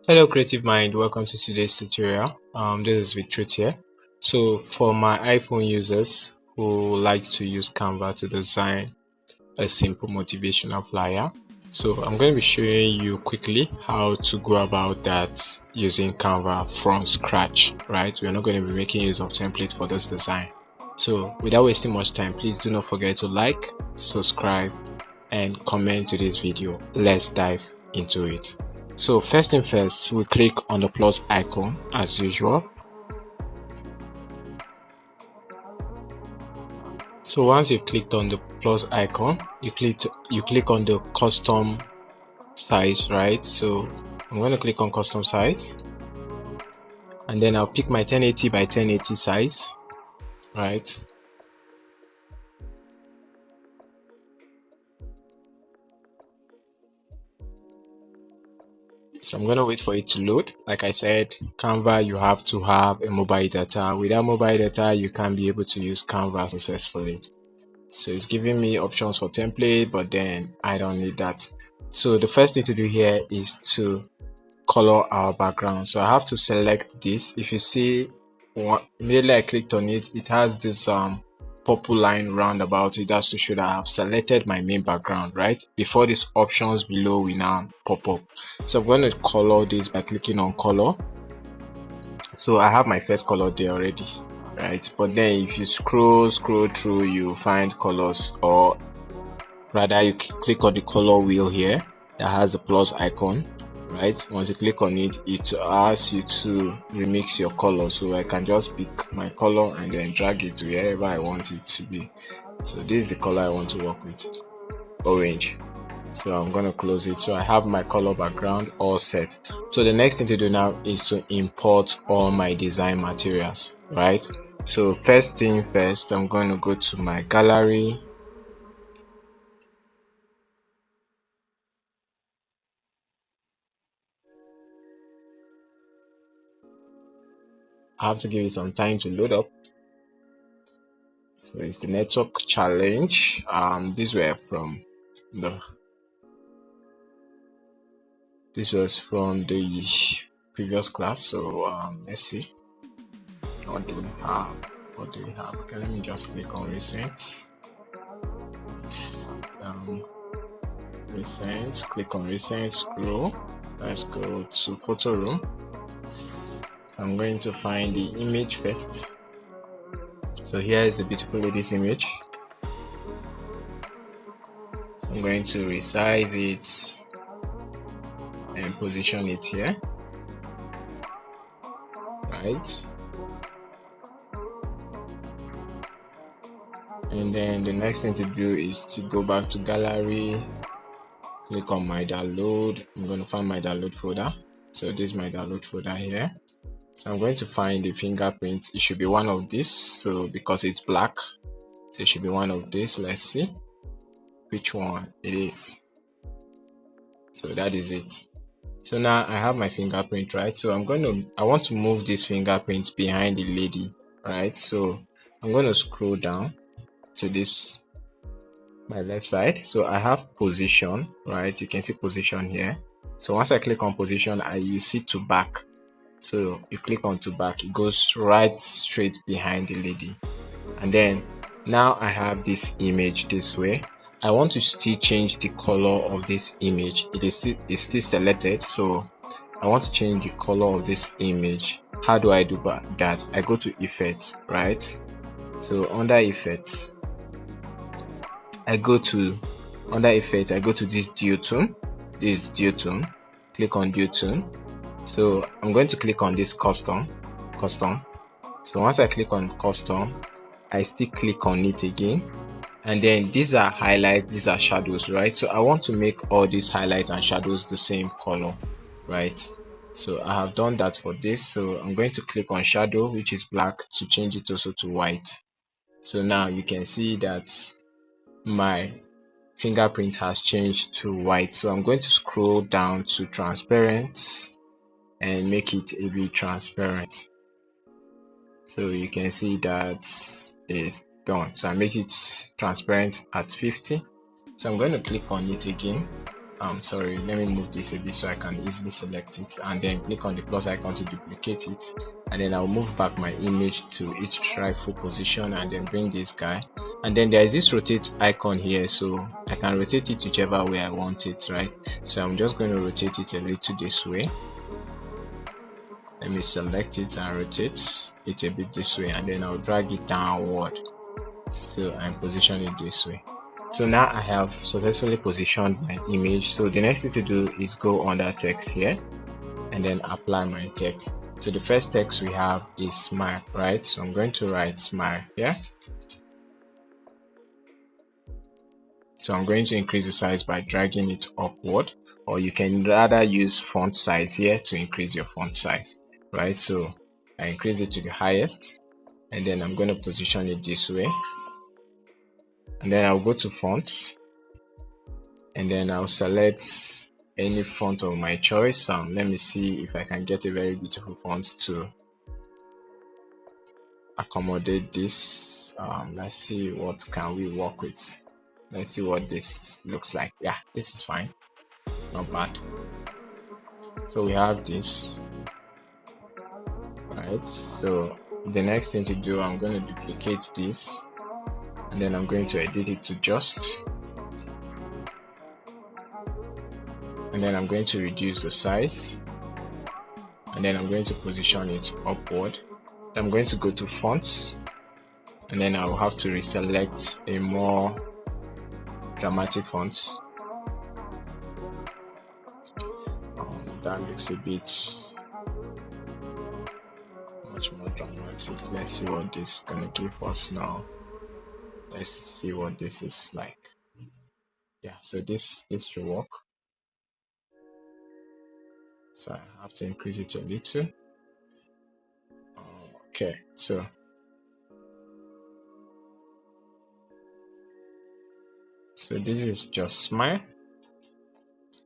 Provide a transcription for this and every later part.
Hello creative mind, welcome to today's tutorial. This is Victor here. So for my iPhone users who like to use Canva to design a simple motivational flyer, so I'm going to be showing you quickly how to go about that using Canva from scratch, right? We're not going to be making use of templates for this design. So without wasting much time, please do not forget to like, subscribe and comment to this video. Let's dive into it. So first thing first, we click on the plus icon as usual. So once you've clicked on the plus icon, you click on the custom size, right? So I'm going to click on custom size, and then I'll pick my 1080 by 1080 size, right? So I'm going to wait for it to load. Like I said, Canva, you have to have a mobile data. Without mobile data, you can't be able to use Canva successfully. So it's giving me options for template, but then I don't need that. So the first thing to do here is to color our background. So I have to select this. If you see, immediately I clicked on it, it has this purple line round about it. That's to show that I have selected my main background, right? Before these options below will now pop up. So I'm going to color this by clicking on color. So I have my first color there already, right? But then if you scroll through, you find colors, or rather you click on the color wheel here that has the plus icon, right? Once you click on it, it asks you to remix your color. So I can just pick my color and then drag it to wherever I want it to be. So this is the color I want to work with, orange. So I'm going to close it. So I have my color background all set. So the next thing to do now is to import all my design materials, right? So first thing first, I'm going to go to my gallery. I have to give it some time to load up. So it's the network challenge. These were from the this was from the previous class. So let's see what do we have. What do we have? Okay, let me just click on recent. Recent. Click on recent. Scroll. Let's go to photo room. So I'm going to find the image first. So here is the beautiful lady's image. So I'm going to resize it and position it here, right? And then the next thing to do is to go back to gallery, click on my download. I'm going to find my download folder. So this is my download folder here. So I'm going to find the fingerprint. It should be one of these. So because it's black, so it should be one of these. Let's see which one it is. So that is it. So now I have my fingerprint, right? So I want to move this fingerprint behind the lady, right? So I'm going to scroll down to this, my left side. So I have position, right? You can see position here. So once I click on position, you see to back. So you click on to back, it goes right straight behind the lady. And then now I have this image this way. I want to still change the color of this image. It's still selected, so I want to change the color of this image. How do I do that? I go to effects, right? So under effects, I go to this duotone. This duotone. Click on duotone. So I'm going to click on this custom. So once I click on custom, I still click on it again, and then these are highlights, these are shadows, right? So I want to make all these highlights and shadows the same color, right? So I have done that for this. So I'm going to click on shadow, which is black, to change it also to white. So now you can see that my fingerprint has changed to white. So I'm going to scroll down to transparent and make it a bit transparent. So you can see that it's done. So I make it transparent at 50. So I'm going to click on it again. sorry, let me move this a bit so I can easily select it, and then click on the plus icon to duplicate it, and then I'll move back my image to its rightful position, and then bring this guy, and then there is this rotate icon here, so I can rotate it whichever way I want it, right? So I'm just going to rotate it a little this way. Let me select it and rotate it a bit this way, and then I'll drag it downward, so I'm position it this way. So now I have successfully positioned my image. So the next thing to do is go under text here and then apply my text. So the first text we have is smile, right? So I'm going to write smile here. So I'm going to increase the size by dragging it upward, or you can rather use font size here to increase your font size, right? So I increase it to the highest, and then I'm going to position it this way, and then I'll go to fonts, and then I'll select any font of my choice. Let me see if I can get a very beautiful font to accommodate this. Let's see what can we work with. Let's see what this looks like. Yeah, this is fine, it's not bad. So we have this, right? So the next thing to do, I'm going to duplicate this, and then I'm going to edit it to just, and then I'm going to reduce the size, and then I'm going to position it upward. I'm going to go to fonts, and then I'll have to reselect a more dramatic font. That looks a bit much more dramatic. Let's see what this is gonna give us now. Let's see what this is like. Yeah, so this should work. So I have to increase it a little. Okay, so this is just smile.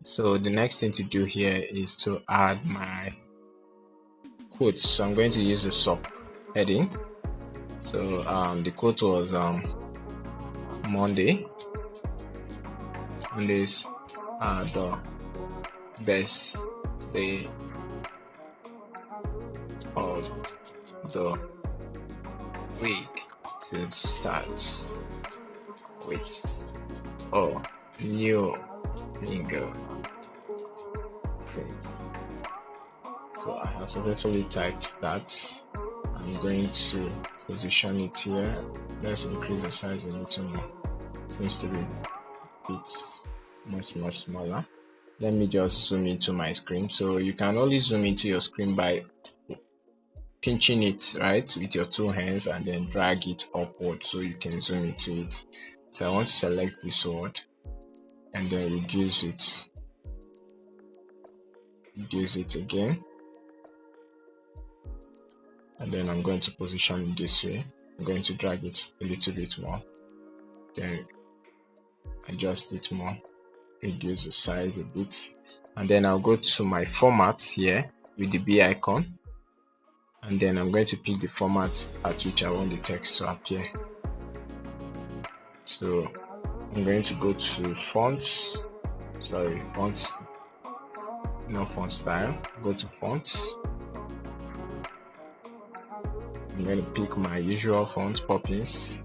So the next thing to do here is to add my quotes. So I'm going to use the sub heading. So the quote was Mondays are the best day of the week to start with a new fingerprint. So I have successfully typed that. I'm going to position it here. Let's increase the size a little more. Seems to be a bit much smaller. Let me just zoom into my screen. So you can only zoom into your screen by pinching it, right, with your two hands, and then drag it upward so you can zoom into it. So I want to select this word and then reduce it again, and then I'm going to position it this way. I'm going to drag it a little bit more, then adjust it more, reduce the size a bit, and then I'll go to my format here with the B icon, and then I'm going to pick the format at which I want the text to appear. So I'm going to go to fonts, no font style, go to fonts. I'm going to pick my usual font, Poppins.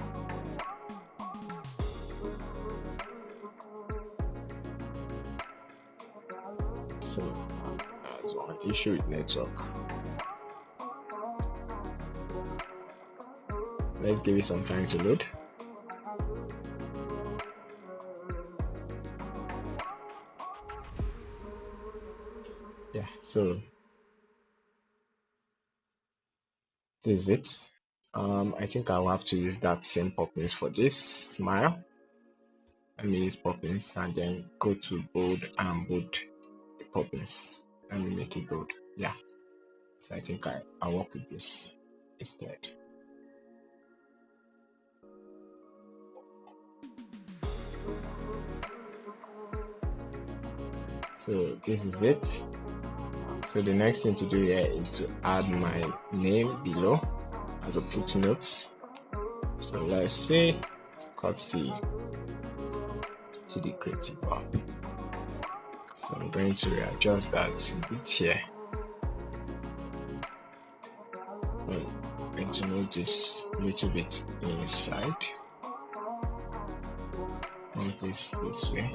So that's one issue with network. Let's give it some time to load. Yeah, so this is it. I think I'll have to use that same Poppins for this smile. Let me use Poppins and then go to bold and bold the Poppins. Let me make it bold. Yeah, so I think I'll work with this instead. So this is it. So the next thing to do here is to add my name below as a footnote. So let's say courtesy to the creative hub. So I'm going to readjust that a bit here. I'm going to move this a little bit inside. Move this way.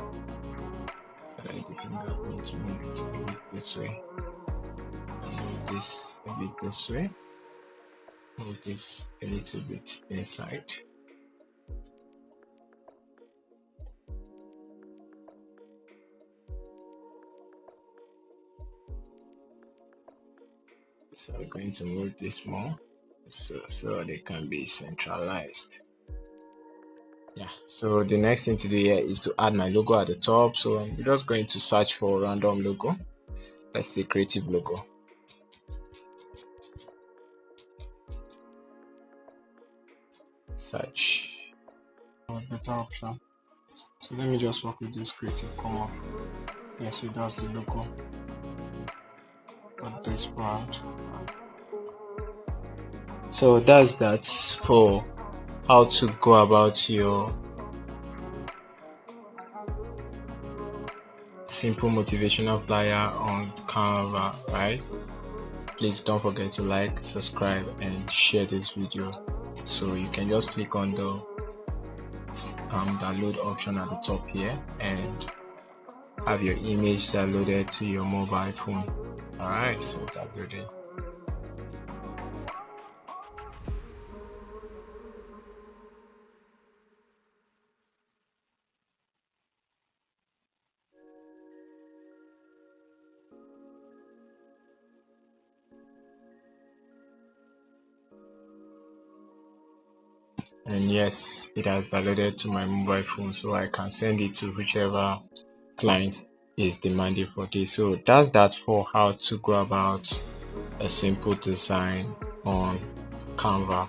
So that the fingerprints move it a bit this way. And move this a bit this way. Move this a little bit inside. So I'm going to move this more so they can be centralized. Yeah, so the next thing to do here is to add my logo at the top. So I'm just going to search for a random logo. Let's say creative logo. Search. Better option. So let me just work with this creative come up. Yes, it does the logo of this brand. So that's that for how to go about your simple motivational flyer on Canva, right? Please don't forget to like, subscribe and share this video. So you can just click on the download option at the top here and have your image downloaded to your mobile phone. Alright, so downloading. And yes, it has downloaded to my mobile phone, so I can send it to whichever client is demanding for this. So that's that for how to go about a simple design on Canva.